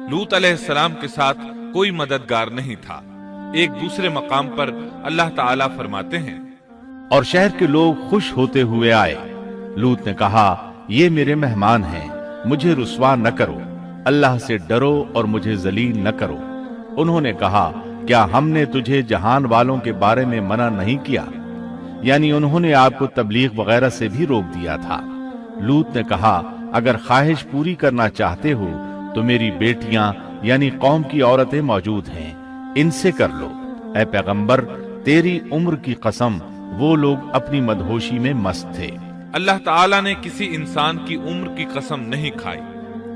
لوط علیہ السلام کے ساتھ کوئی مددگار نہیں تھا۔ ایک دوسرے مقام پر اللہ تعالیٰ فرماتے ہیں، اور شہر کے لوگ خوش ہوتے ہوئے آئے۔ لوط نے کہا، یہ میرے مہمان ہیں، مجھے رسوا نہ کرو، اللہ سے ڈرو اور مجھے ذلیل نہ کرو۔ انہوں نے کہا، کیا ہم نے تجھے جہان والوں کے بارے میں منع نہیں کیا؟ یعنی انہوں نے آپ کو تبلیغ وغیرہ سے بھی روک دیا تھا۔ لوط نے کہا، اگر خواہش پوری کرنا چاہتے ہو تو میری بیٹیاں یعنی قوم کی عورتیں موجود ہیں، ان سے کر لو۔ اے پیغمبر، تیری عمر کی قسم، وہ لوگ اپنی مدہوشی میں مست تھے۔ اللہ تعالیٰ نے کسی انسان کی عمر کی قسم نہیں کھائی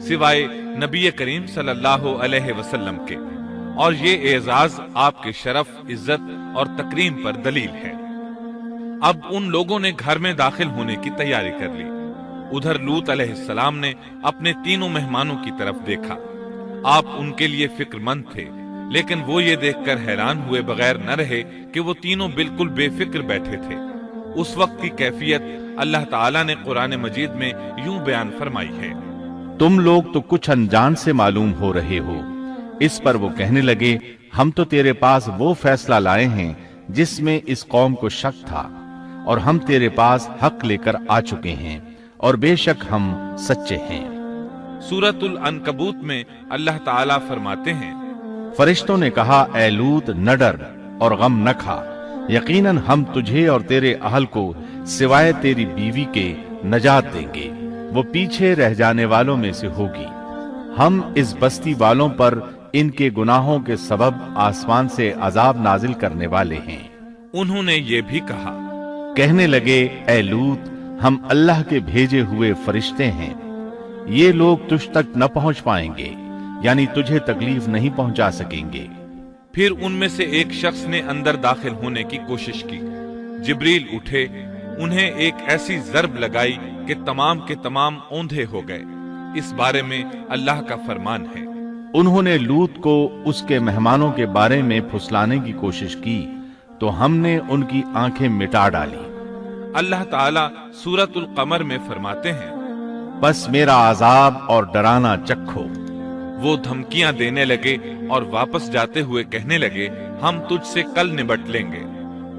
سوائے نبی کریم صلی اللہ علیہ وسلم کے، اور یہ اعزاز آپ کے شرف، عزت اور تکریم پر دلیل ہے۔ اب ان لوگوں نے گھر میں داخل ہونے کی تیاری کر لی۔ ادھر لوط علیہ السلام نے اپنے تینوں مہمانوں کی طرف دیکھا۔ آپ ان کے لیے فکر مند تھے، لیکن وہ یہ دیکھ کر حیران ہوئے بغیر نہ رہے کہ وہ تینوں بالکل بے فکر بیٹھے تھے۔ اس وقت کی کیفیت اللہ تعالیٰ نے قرآن مجید میں یوں بیان فرمائی ہے، تم لوگ تو کچھ انجان سے معلوم ہو رہے ہو۔ اس پر وہ کہنے لگے، ہم تو تیرے پاس وہ فیصلہ لائے ہیں جس میں اس قوم کو شک تھا، اور ہم تیرے پاس حق لے کر آ چکے ہیں، اور بے شک ہم سچے ہیں۔ سورۃ العنکبوت میں اللہ تعالیٰ فرماتے ہیں، فرشتوں نے کہا، اے لوط نہ ڈر اور غم نہ کھا، یقیناً ہم تجھے اور تیرے اہل کو سوائے تیری بیوی کے نجات دیں گے، وہ پیچھے رہ جانے والوں میں سے ہوگی۔ ہم اس بستی والوں پر ان کے گناہوں کے سبب آسمان سے عذاب نازل کرنے والے ہیں۔ انہوں نے یہ بھی کہا، کہنے لگے، اے لوط، ہم اللہ کے بھیجے ہوئے فرشتے ہیں، یہ لوگ تجھ تک نہ پہنچ پائیں گے، یعنی تجھے تکلیف نہیں پہنچا سکیں گے۔ پھر ان میں سے ایک شخص نے اندر داخل ہونے کی کوشش کی۔ جبریل اٹھے، انہیں ایک ایسی ضرب لگائی کہ تمام کے تمام اوندھے ہو گئے۔ اس بارے میں اللہ کا فرمان ہے، انہوں نے لوط کو اس کے مہمانوں کے بارے میں پھسلانے کی کوشش کی تو ہم نے ان کی آنکھیں مٹا ڈالی۔ اللہ تعالیٰ سورۃ القمر میں فرماتے ہیں، بس میرا عذاب اور ڈرانا چکھو۔ وہ دھمکیاں دینے لگے اور واپس جاتے ہوئے کہنے لگے، ہم تجھ سے کل نبٹ لیں گے۔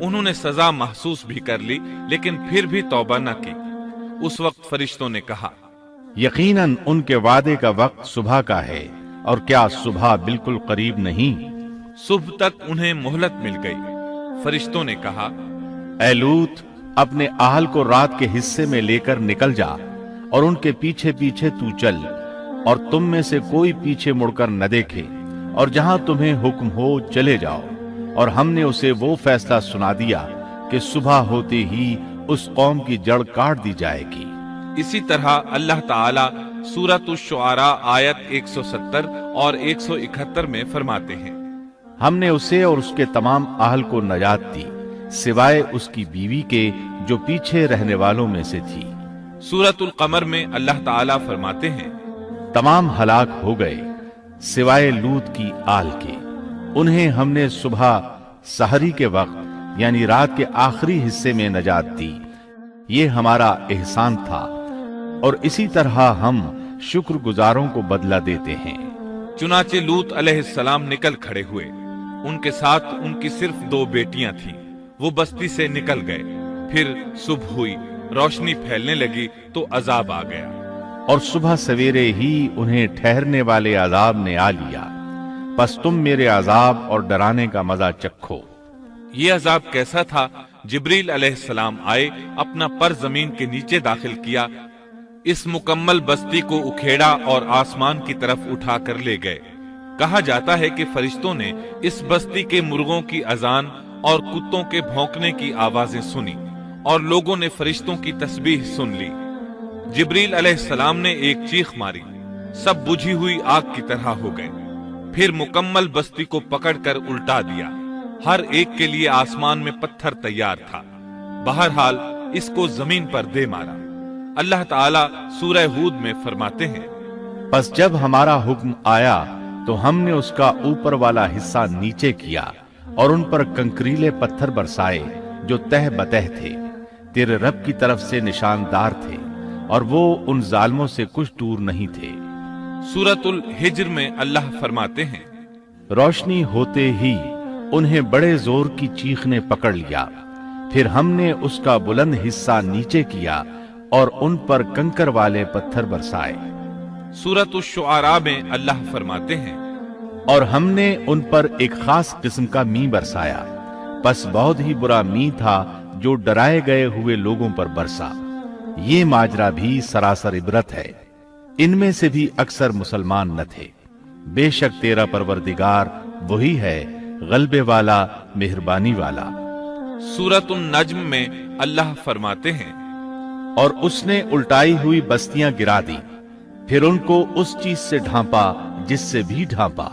انہوں نے سزا محسوس بھی کر لی، لیکن پھر بھی توبہ نہ کی۔ اس وقت فرشتوں نے کہا، یقیناً ان کے وعدے کا وقت صبح کا ہے، اور کیا صبح بالکل قریب نہیں؟ صبح تک انہیں مہلت مل گئی۔ فرشتوں نے کہا، اے لوط، اپنے اہل کو رات کے حصے میں لے کر نکل جا، اور ان کے پیچھے پیچھے تو چل، اور تم میں سے کوئی پیچھے مڑ کر نہ دیکھے، اور جہاں تمہیں حکم ہو چلے جاؤ۔ اور ہم نے اسے وہ فیصلہ سنا دیا کہ صبح ہوتے ہی اس قوم کی جڑ کاٹ دی جائے گی۔ اسی طرح اللہ تعالیٰ سورۃ الشعراء آیت 170 اور 171 میں فرماتے ہیں، ہم نے اسے اور اس کے تمام اہل کو نجات دی، سوائے اس کی بیوی کے جو پیچھے رہنے والوں میں سے تھی۔ سورۃ القمر میں اللہ تعالیٰ فرماتے ہیں، تمام ہلاک ہو گئے سوائے لوط کی آل کے، انہیں ہم نے صبح سحری کے وقت یعنی رات کے آخری حصے میں نجات دی، یہ ہمارا احسان تھا، اور اسی طرح ہم شکر گزاروں کو بدلہ دیتے ہیں۔ چنانچہ لوط علیہ السلام نکل کھڑے ہوئے، ان کے ساتھ ان کی صرف 2 بیٹیاں تھیں۔ وہ بستی سے نکل گئے۔ پھر صبح ہوئی، روشنی پھیلنے لگی تو عذاب آ گیا، اور صبح سویرے ہی انہیں ٹھہرنے والے عذاب نے آ لیا، پس تم میرے عذاب اور ڈرانے کا مزہ چکھو۔ یہ عذاب کیسا تھا؟ جبریل علیہ السلام آئے، اپنا پر زمین کے نیچے داخل کیا، اس مکمل بستی کو اکھیڑا اور آسمان کی طرف اٹھا کر لے گئے۔ کہا جاتا ہے کہ فرشتوں نے اس بستی کے مرغوں کی اذان اور کتوں کے بھونکنے کی آوازیں سنی، اور لوگوں نے فرشتوں کی تسبیح سن لی۔ جبریل علیہ السلام نے ایک چیخ ماری، سب بجھی ہوئی آگ کی طرح ہو گئے۔ پھر مکمل بستی کو پکڑ کر الٹا دیا، ہر ایک کے لیے آسمان میں پتھر تیار تھا۔ بہرحال اس کو زمین پر دے مارا۔ اللہ تعالیٰ سورہ ہود میں فرماتے ہیں، پس جب ہمارا حکم آیا تو ہم نے اس کا اوپر والا حصہ نیچے کیا، اور ان پر کنکریلے پتھر برسائے جو تہ بتہ تھے، تیرے رب کی طرف سے نشاندار تھے، اور وہ ان ظالموں سے کچھ دور نہیں تھے۔ सूरत उल हिज्र में अल्लाह फरमाते हैं, रोशनी होते ही उन्हें बड़े जोर की चीख ने पकड़ लिया, फिर हमने उसका बुलंद हिस्सा नीचे किया और उन पर कंकर वाले पत्थर बरसाए। सूरत उश-शुआरा में अल्लाह फरमाते हैं, और हमने उन पर एक खास किस्म का मी बरसाया, बस बहुत ही बुरा मी था जो डराए गए हुए लोगों पर बरसा। ये माजरा भी सरासर इबरत है, इनमें से भी अक्सर मुसलमान न थे। बेशक तेरा परवरदिगार वही है, गलबे वाला, मेहरबानी वाला। सूरत उन-नज्म में अल्लाह फरमाते हैं, और उसने उल्टाई हुई बस्तियां गिरा दी, फिर उनको उस चीज से ढांपा जिससे भी ढांपा,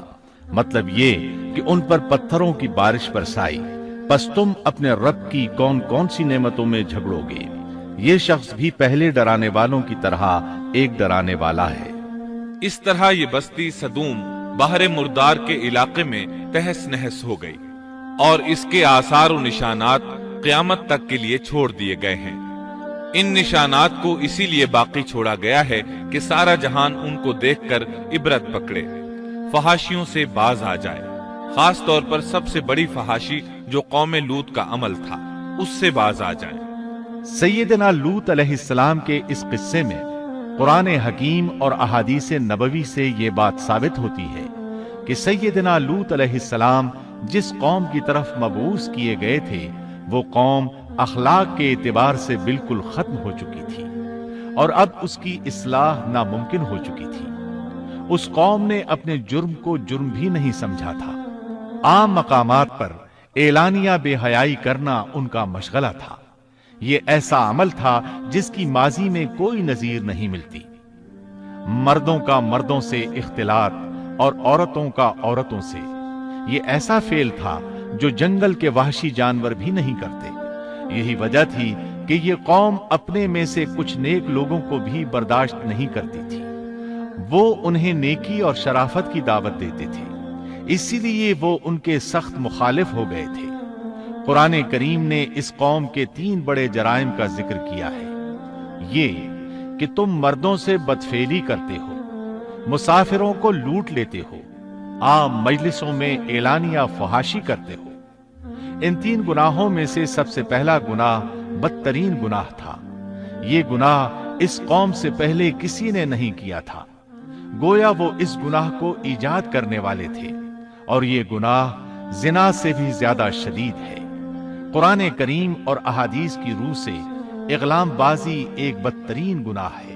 मतलब ये कि उन पर पत्थरों की बारिश बरसाई। बस तुम अपने रब की कौन कौन सी नेमतों में झगड़ोगे। ये शख्स भी पहले डराने वालों की तरह एक डराने वाला है। इस तरह ये बस्ती सदूम बाहर मुर्दार के इलाके में तहस नहस हो गई और इसके आसार और निशानात क़यामत तक के लिए छोड़ दिए गए हैं। इन निशानात को इसीलिए बाकी छोड़ा गया है कि सारा जहान उनको देखकर इबरत पकड़े, फहाशियों से बाज आ जाए। खास तौर पर सबसे बड़ी फहाशी जो कौम लूत का अमल था, उससे बाज आ जाए। सैयदना लूत अलैहिस्सलाम के इस किस्से में कुरान हकीम और अहादीस नबवी से ये बात साबित होती है कि सैयदना लूत अलैहिस्सलाम जिस कौम की तरफ मबूस किए गए थे, वो कौम अखलाक के एतबार से बिल्कुल खत्म हो चुकी थी और अब उसकी इस्लाह नामुमकिन हो चुकी थी। उस कौम ने अपने जुर्म को जुर्म भी नहीं समझा था। आम मकामात पर एलानिया बेहयाई करना उनका मशगला था। ये ऐसा अमल था जिसकी माजी में कोई नजीर नहीं मिलती। मर्दों का मर्दों से इख्तिलात और औरतों का औरतों से, ये ऐसा फेल था जो जंगल के वहशी जानवर भी नहीं करते। यही वजह थी कि ये कौम अपने में से कुछ नेक लोगों को भी बर्दाश्त नहीं करती थी। वो उन्हें नेकी और शराफत की दावत देते थे, इसीलिए वो उनके सख्त मुखालिफ हो गए थे। कुरान करीम ने इस कौम के 3 बड़े जराइम का जिक्र किया है। ये कि तुम मर्दों से बदफेली करते हो, मुसाफिरों को लूट लेते हो, आम मजलिसों में एलानिया फहाशी करते हो। इन 3 गुनाहों में से सबसे पहला गुनाह बदतरीन गुनाह था। ये गुनाह इस कौम से पहले किसी ने नहीं किया था। गोया वो इस गुनाह को ईजाद करने वाले थे, और ये गुनाह जिना से भी ज्यादा शदीद है। कुरान करीम और अहादीस की रूह से इग़लामबाजी एक बदतरीन गुनाह है।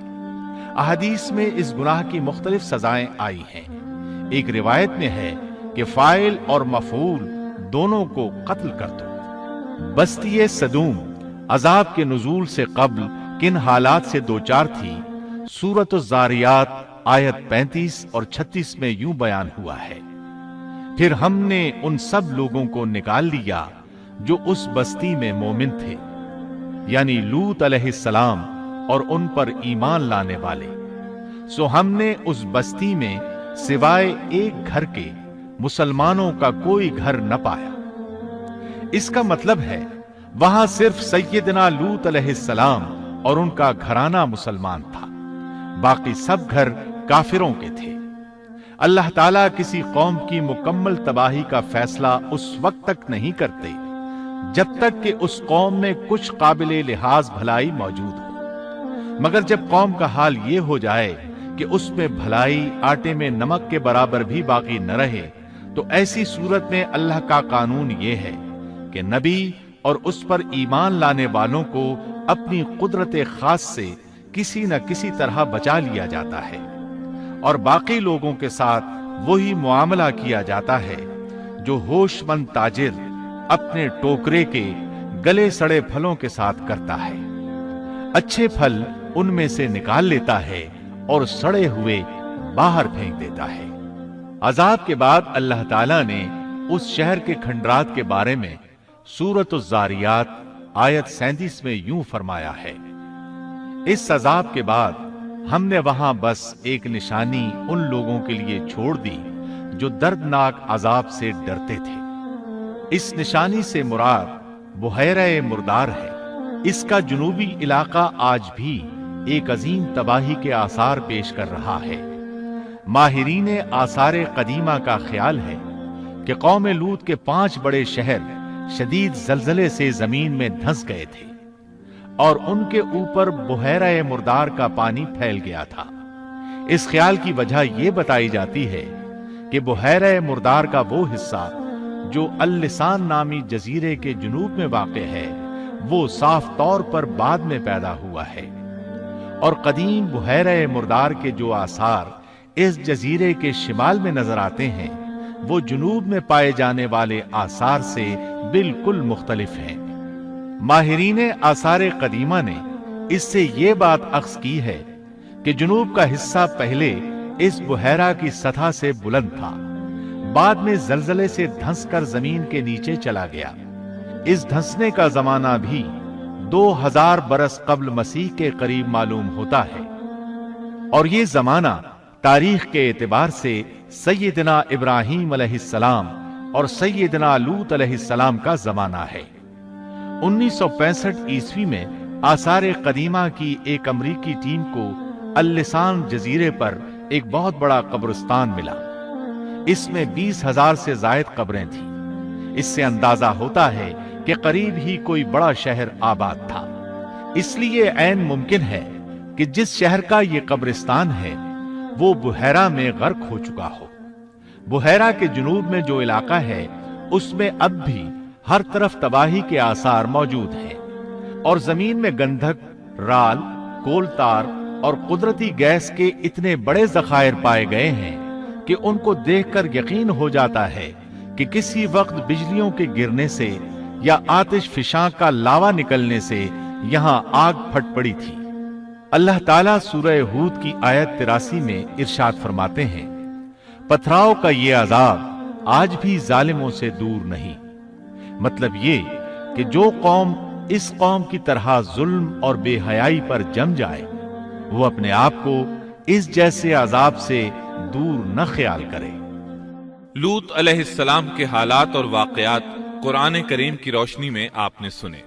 अहादीस में इस गुनाह की मुख्तलिफ सजाएं आई हैं। एक रिवायत में है कि फाइल और मफूल दोनों को कत्ल कर दो। बस्ती सदूम अजाब के नुज़ूल से कब्ल किन हालात से दो चार थी, सूरत ज़ारियात आयत 35 और 36 में यूं बयान हुआ है, फिर हमने उन सब लोगों को निकाल लिया जो उस बस्ती में मोमिन थे, यानी लूत अलैहिस्सलाम और उन पर ईमान लाने वाले। सो हमने उस बस्ती में सिवाय एक घर के मुसलमानों का कोई घर न पाया। इसका मतलब है वहां सिर्फ सैयदना लूत अलैहिस्सलाम और उनका घराना मुसलमान था, बाकी सब घर काफिरों के थे। अल्लाह ताला किसी कौम की मुकम्मल तबाही का फैसला उस वक्त तक नहीं करते जब तक कि उस कौम में कुछ काबिले लिहाज भलाई मौजूद हो, मगर जब कौम का हाल ये हो जाए कि उसमें भलाई आटे में नमक के बराबर भी बाकी न रहे, तो ऐसी सूरत में अल्लाह का कानून ये है कि नबी और उस पर ईमान लाने वालों को अपनी कुदरत खास से किसी न किसी तरह बचा लिया जाता है, और बाकी लोगों के साथ वही मुआमला किया जाता है जो होशमंद ताजिर अपने टोकरे के गले सड़े फलों के साथ करता है। अच्छे फल उनमें से निकाल लेता है और सड़े हुए बाहर फेंक देता है। अजाब के बाद अल्लाह ताला ने उस शहर के खंडरात के बारे में सूरत ज़ारियात आयत 37 में यूं फरमाया है, इस अजाब के बाद हमने वहां बस एक निशानी उन लोगों के लिए छोड़ दी जो दर्दनाक अजाब से डरते थे। इस निशानी से मुराद बुहैरा मुर्दार है। इसका जुनूबी इलाका आज भी एक अजीम तबाही के आसार पेश कर रहा है। माहिरीन आसार कदीमा का ख्याल है कि कौम लूत के 5 बड़े शहर शदीद जलजले से जमीन में धंस गए थे और उनके ऊपर बुहैरा मुर्दार का पानी फैल गया था। इस ख्याल की वजह यह बताई जाती है कि बुहैरा मुर्दार का वो हिस्सा जो अल-लिसान नामी जजीरे के जुनूब में वाक़ है, वो साफ तौर पर बाद में पैदा हुआ है, और कदीम बुहैरा मुर्दार के जो आसार इस जजीरे के शिमाल में नजर आते हैं, वो जुनूब में पाए जाने वाले आसार से बिल्कुल मुख्तलिफ हैं। माहिरीन आसार कदीमा ने इससे ये बात अख्ज़ की है कि जुनूब का हिस्सा पहले इस बुहैरा की सतह से बुलंद था, बाद में जलजले से धंसकर जमीन के नीचे चला गया। इस धंसने का जमाना भी 2000 बरस कब्ल मसीह के करीब मालूम होता है, और ये जमाना तारीख के एतबार से सैयदना इब्राहीम अलैहिस्सलाम और सैयदना लूत अलैहिस्सलाम का जमाना है। 1965 ईस्वी में आसार कदीमा की एक अमरीकी टीम को अल-लिसान जजीरे पर एक बहुत बड़ा कब्रिस्तान मिला। इसमें 20,000 से जायद कब्रें थीं। इससे अंदाजा होता है कि करीब ही कोई बड़ा शहर आबाद था। इसलिए ऐन मुमकिन है कि जिस शहर का ये कब्रिस्तान है वो बुहैरा में गर्क हो चुका हो। बुहैरा के जुनूब में जो इलाका है उसमें अब भी हर तरफ तबाही के आसार मौजूद हैं, और जमीन में गंधक, राल, कोलतार और कुदरती गैस के इतने बड़े जखायर पाए गए हैं कि उनको देखकर यकीन हो जाता है कि किसी वक्त बिजलियों के गिरने से या आतिश फिशां का लावा निकलने से यहां आग फट पड़ी थी। अल्लाह ताला सूरह हूद की आयत 83 में इरशाद फरमाते हैं, पथराव का ये अजाब आज भी जालिमों से दूर नहीं। मतलब ये कि जो कौम इस कौम की तरह जुल्म और बेहयाई पर जम जाए, वो अपने आप को इस जैसे अजाब से दूर न ख्याल करे। लूत अलैहिस्सलाम के हालात और वाक़यात कुरान करीम की रोशनी में आपने सुने।